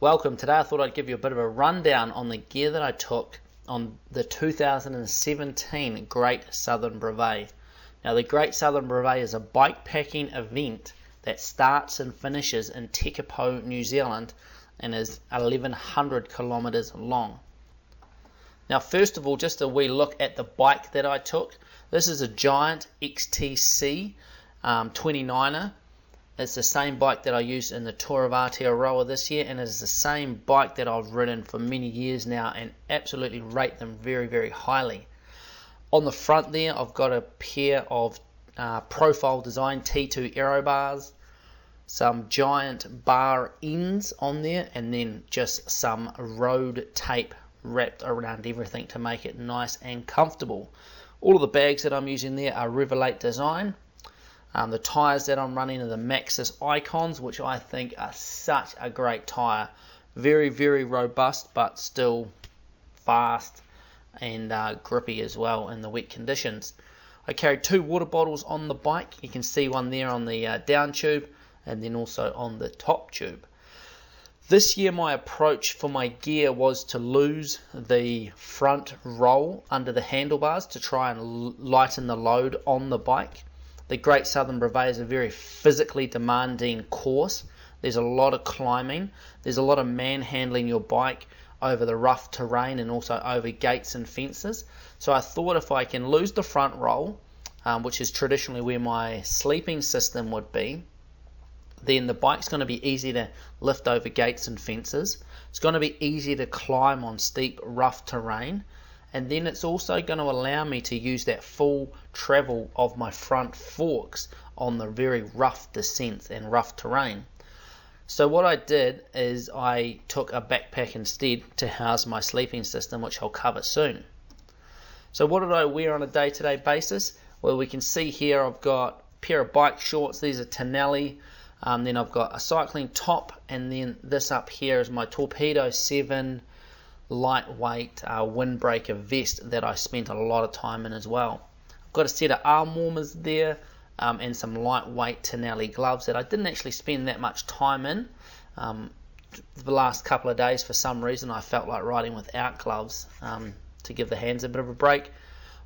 Welcome. Today I thought I'd give you a bit of a rundown on the gear that I took on the 2017 Great Southern Brevet. Now the Great Southern Brevet is a bikepacking event that starts and finishes in Tekapo, New Zealand and is 1100 kilometers long. Now first of all, just a wee look at the bike that I took. This is a Giant XTC 29er. It's the same bike that I used in the Tour of Aotearoa this year, and it is the same bike that I've ridden for many years now and absolutely rate them very, very highly. On the front there, I've got a pair of profile design T2 aero bars, some giant bar ends on there, and then just some road tape wrapped around everything to make it nice and comfortable. All of the bags that I'm using there are Riverlate design. The tyres that I'm running are the Maxxis Icons, which I think are such a great tyre. Very, very robust, but still fast and grippy as well in the wet conditions. I carried 2 water bottles on the bike. You can see one there on the down tube and then also on the top tube. This year my approach for my gear was to lose the front roll under the handlebars to try and lighten the load on the bike. The Great Southern Brevet is a very physically demanding course. There's a lot of climbing. There's a lot of manhandling your bike over the rough terrain and also over gates and fences. So I thought if I can lose the front roll, which is traditionally where my sleeping system would be, then the bike's going to be easy to lift over gates and fences. It's going to be easy to climb on steep, rough terrain. And then it's also going to allow me to use that full travel of my front forks on the very rough descents and rough terrain. So what I did is I took a backpack instead to house my sleeping system, which I'll cover soon. So what did I wear on a day-to-day basis? Well, we can see here I've got a pair of bike shorts. These are Tonelli. Then I've got a cycling top, and then this up here is my Torpedo 7 lightweight windbreaker vest that I spent a lot of time in as well. I've got a set of arm warmers there and some lightweight Tonelli gloves that I didn't actually spend that much time in. The last couple of days, for some reason, I felt like riding without gloves to give the hands a bit of a break.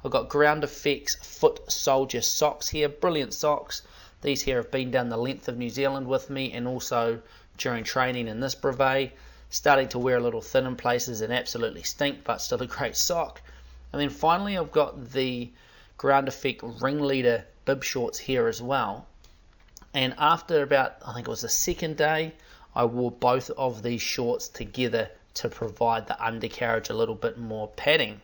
I've got Ground Effects Foot Soldier socks here, brilliant socks. These here have been down the length of New Zealand with me and also during training in this brevet. Starting to wear a little thin in places and absolutely stink, but still a great sock. And then finally I've got the Ground Effect Ringleader bib shorts here as well. And after about, I think it was the second day, I wore both of these shorts together to provide the undercarriage a little bit more padding.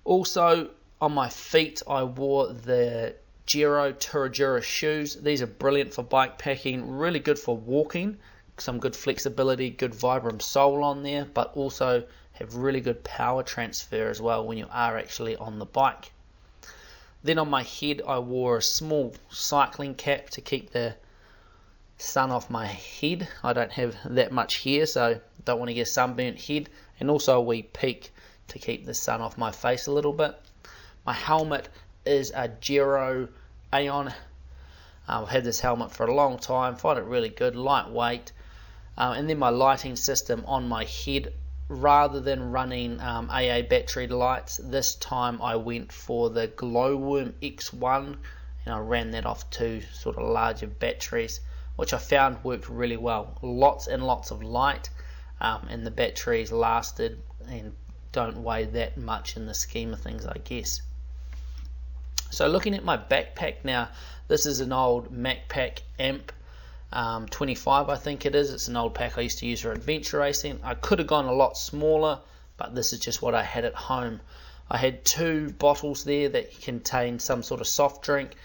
Also on my feet I wore the Giro Turadura shoes. These are brilliant for bike packing, really good for walking. Some good flexibility, good Vibram sole on there, but also have really good power transfer as well when you are actually on the bike. Then on my head I wore a small cycling cap to keep the sun off my head. I don't have that much hair, so don't want to get a sunburnt head, and also a wee peak to keep the sun off my face a little bit. My helmet is a Giro Aeon. I've had this helmet for a long time, find it really good, lightweight. And then my lighting system on my head, rather than running AA battery lights, this time I went for the Glowworm X1 and I ran that off 2 sort of larger batteries, which I found worked really well. Lots and lots of light, and the batteries lasted and don't weigh that much in the scheme of things, I guess. So looking at my backpack now, this is an old MacPack Amp 25, I think it is. It's an old pack I used to use for adventure racing. I could have gone a lot smaller, but this is just what I had at home. I had 2 bottles there that contained some sort of soft drink.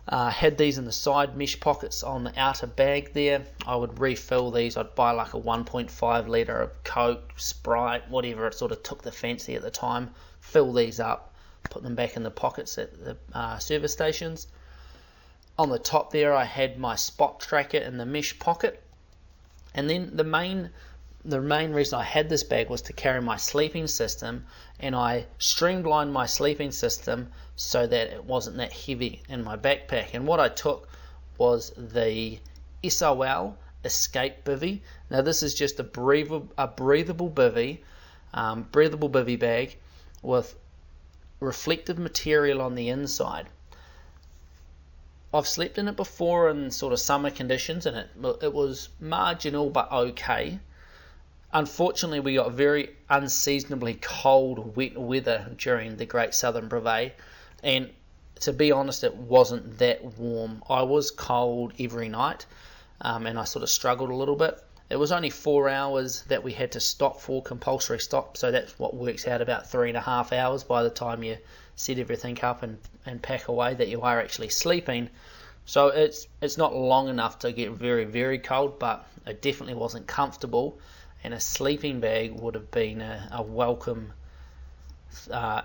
Had these in the side mesh pockets on the outer bag there. I would refill these. I'd buy like a 1.5 litre of Coke, Sprite, whatever it sort of took the fancy at the time. Fill these up, put them back in the pockets at the service stations. On the top there I had my spot tracker in the mesh pocket, and then the main reason I had this bag was to carry my sleeping system, and I streamlined my sleeping system so that it wasn't that heavy in my backpack. And what I took was the SOL Escape bivvy. Now this is just a breathable bivvy, bag with reflective material on the inside. I've slept in it before in sort of summer conditions, and it was marginal but okay. Unfortunately, we got very unseasonably cold, wet weather during the Great Southern Brevet, and to be honest, it wasn't that warm. I was cold every night, and I sort of struggled a little bit. It was only 4 hours that we had to stop for compulsory stop, so that's what works out about 3.5 hours by the time you set everything up and pack away, that you are actually sleeping. So it's not long enough to get very, very cold, but it definitely wasn't comfortable, and a sleeping bag would have been a welcome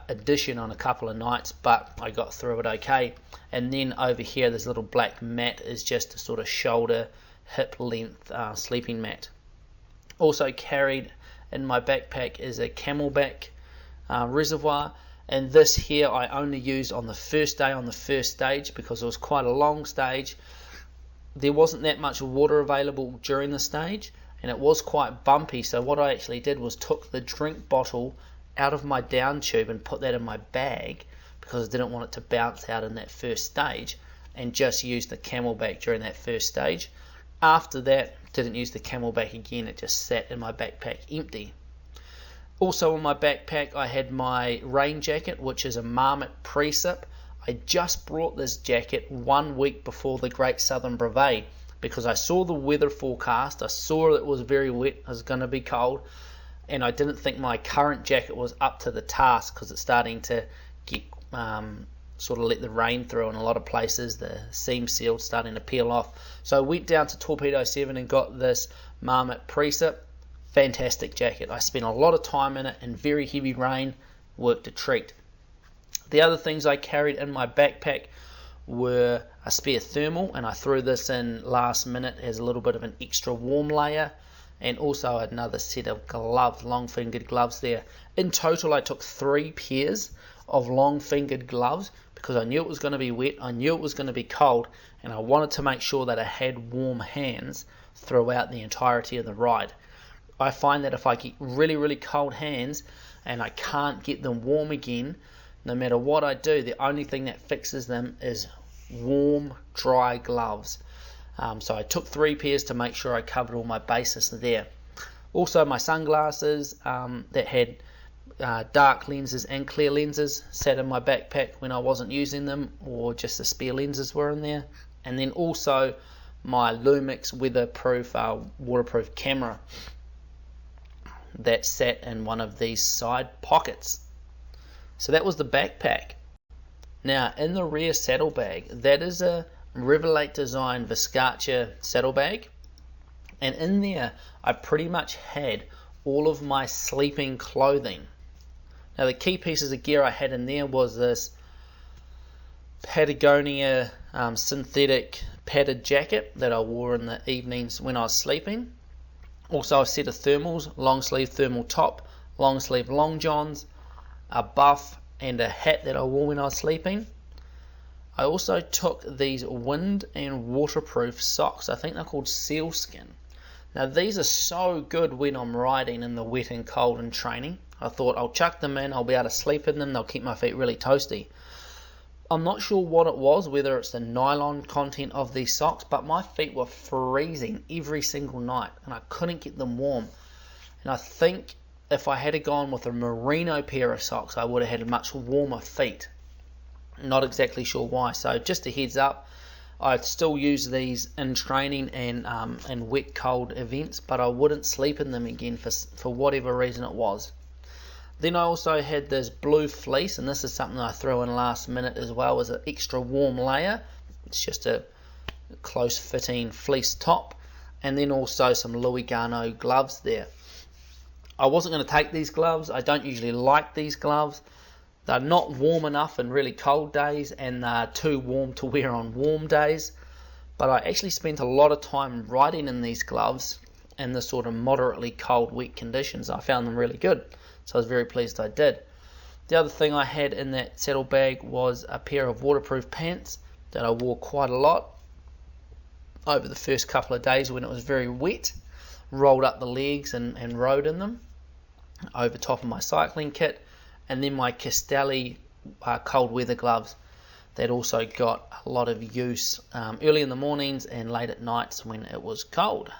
addition on a couple of nights, but I got through it okay. And then over here, this little black mat is just a sort of shoulder, hip length sleeping mat. Also carried in my backpack is a Camelback reservoir, and this here I only used on the first day on the first stage because it was quite a long stage. There wasn't that much water available during the stage, and it was quite bumpy, so what I actually did was took the drink bottle out of my down tube and put that in my bag because I didn't want it to bounce out in that first stage, and just used the Camelback during that first stage. After that, didn't use the Camelback again, it just sat in my backpack empty. Also in my backpack I had my rain jacket, which is a Marmot Precip. I just brought this jacket 1 week before the Great Southern Brevet because I saw the weather forecast, I saw it was very wet, it was going to be cold, and I didn't think my current jacket was up to the task because it's starting to get sort of let the rain through in a lot of places, the seam seal's starting to peel off. So I went down to Torpedo 7 and got this Marmot Precip. Fantastic jacket. I spent a lot of time in it in very heavy rain, worked a treat. The other things I carried in my backpack were a spare thermal, and I threw this in last minute as a little bit of an extra warm layer, and also another set of gloves, long fingered gloves there. In total I took 3 pairs of long fingered gloves because I knew it was going to be wet, I knew it was going to be cold, and I wanted to make sure that I had warm hands throughout the entirety of the ride. I find that if I get really, really cold hands and I can't get them warm again, no matter what I do, the only thing that fixes them is warm, dry gloves. So I took 3 pairs to make sure I covered all my bases there. Also my sunglasses that had dark lenses and clear lenses sat in my backpack when I wasn't using them, or just the spare lenses were in there. And then also my Lumix weatherproof, waterproof camera that sat in one of these side pockets. So that was the backpack. Now in the rear saddlebag, that is a Revelate Design Viscacha saddlebag, and in there I pretty much had all of my sleeping clothing. Now the key pieces of gear I had in there was this Patagonia synthetic padded jacket that I wore in the evenings when I was sleeping. Also a set of thermals, long sleeve thermal top, long sleeve long johns, a buff and a hat that I wore when I was sleeping. I also took these wind and waterproof socks. I think they're called sealskin. Now these are so good when I'm riding in the wet and cold and training. I thought I'll chuck them in, I'll be able to sleep in them, they'll keep my feet really toasty. I'm not sure what it was, whether it's the nylon content of these socks, but my feet were freezing every single night and I couldn't get them warm. And I think if I had gone with a merino pair of socks, I would have had much warmer feet. Not exactly sure why. So just a heads up, I'd still use these in training and wet cold events, but I wouldn't sleep in them again for whatever reason it was. Then I also had this blue fleece, and this is something I threw in last minute as well as an extra warm layer. It's just a close fitting fleece top, and then also some Louis Garneau gloves there. I wasn't going to take these gloves. I don't usually like these gloves. They're not warm enough in really cold days, and they're too warm to wear on warm days. But I actually spent a lot of time riding in these gloves in the sort of moderately cold, wet conditions. I found them really good, so I was very pleased I did. The other thing I had in that saddlebag was a pair of waterproof pants that I wore quite a lot. over the first couple of days when it was very wet, rolled up the legs and rode in them over top of my cycling kit, and then my Castelli cold weather gloves that also got a lot of use early in the mornings and late at nights when it was cold.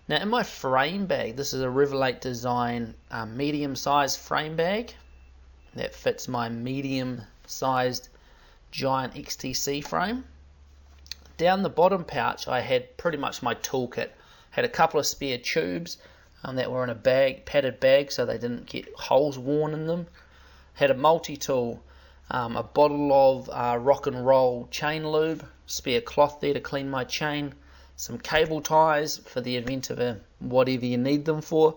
Now in my frame bag, this is a Riverlake Design medium sized frame bag that fits my medium sized giant XTC frame. Down the bottom pouch I had pretty much my toolkit. Had a couple of spare tubes that were in a padded bag so they didn't get holes worn in them. Had a multi-tool, a bottle of rock and roll chain lube, spare cloth there to clean my chain, some cable ties for the event of whatever you need them for.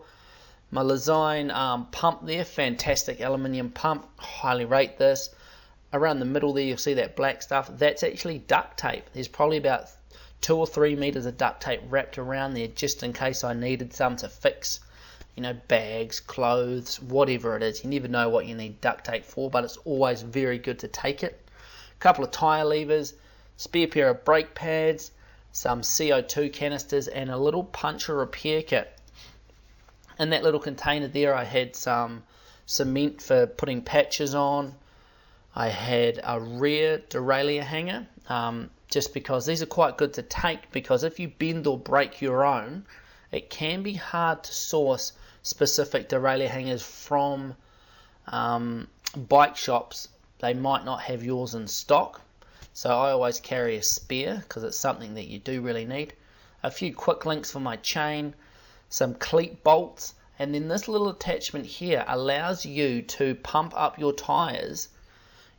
My Lezyne pump there, fantastic aluminium pump, highly rate this. Around the middle there you'll see that black stuff, that's actually duct tape. There's probably about 2 or 3 meters of duct tape wrapped around there just in case I needed some to fix, bags, clothes, whatever it is. You never know what you need duct tape for, but it's always very good to take it. A couple of tyre levers, spare pair of brake pads, some CO2 canisters, and a little puncture repair kit. In that little container there I had some cement for putting patches on. I had a rear derailleur hanger, just because these are quite good to take, because if you bend or break your own, it can be hard to source specific derailleur hangers from bike shops. They might not have yours in stock, so I always carry a spare because it's something that you do really need. A few quick links for my chain, some cleat bolts, and then this little attachment here allows you to pump up your tyres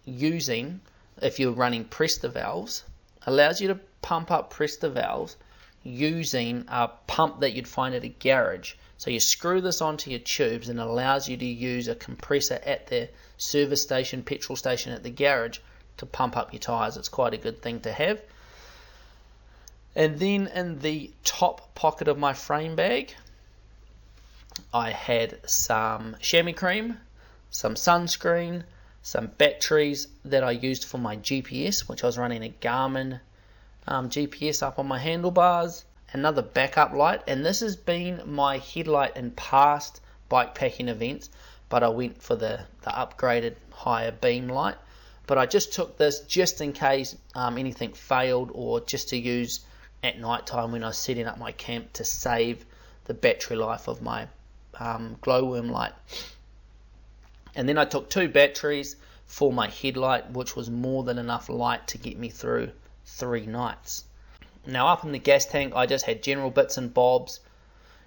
using, if you're running Presta valves, allows you to pump up Presta valves using a pump that you'd find at a garage. So you screw this onto your tubes and it allows you to use a compressor at the service station, petrol station at the garage to pump up your tyres. It's quite a good thing to have. And then in the top pocket of my frame bag, I had some chamois cream, some sunscreen, some batteries that I used for my GPS, which I was running a Garmin GPS up on my handlebars, another backup light, and this has been my headlight in past bikepacking events, but I went for the upgraded higher beam light. But I just took this just in case anything failed, or just to use at night time when I was setting up my camp to save the battery life of my glowworm light. And then I took 2 batteries for my headlight, which was more than enough light to get me through 3 nights. Now up in the gas tank I just had general bits and bobs,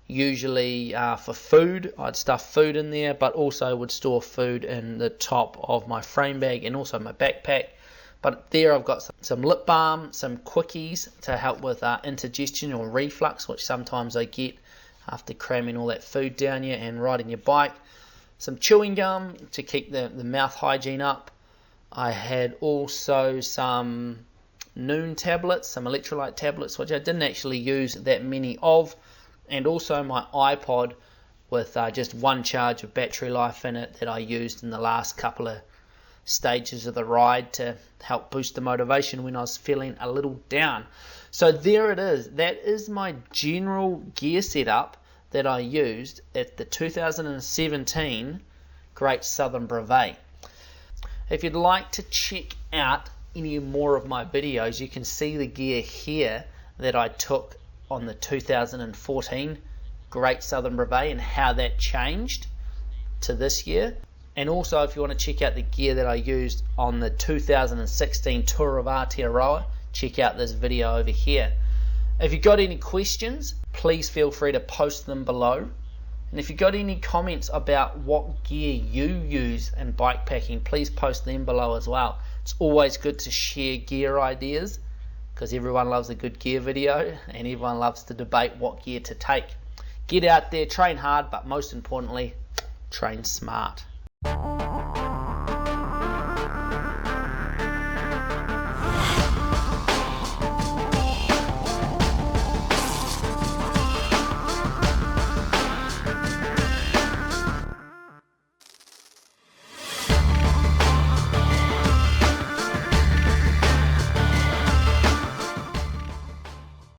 usually for food. I'd stuff food in there, but also would store food in the top of my frame bag and also my backpack. But there I've got some lip balm, some quickies to help with indigestion or reflux, which sometimes I get after cramming all that food down you and riding your bike. Some chewing gum to keep the mouth hygiene up. I had also some Noon tablets, some electrolyte tablets, which I didn't actually use that many of, and also my iPod with just 1 charge of battery life in it that I used in the last couple of stages of the ride to help boost the motivation when I was feeling a little down. So there it is. That is my general gear setup that I used at the 2017 Great Southern Brevet. If you'd like to check out any more of my videos, you can see the gear here that I took on the 2014 Great Southern Brevet and how that changed to this year. And also if you want to check out the gear that I used on the 2016 Tour of Aotearoa, check out this video over here. If you've got any questions, please feel free to post them below. And if you've got any comments about what gear you use in bikepacking, please post them below as well. It's always good to share gear ideas because everyone loves a good gear video and everyone loves to debate what gear to take. Get out there, train hard, but most importantly, train smart.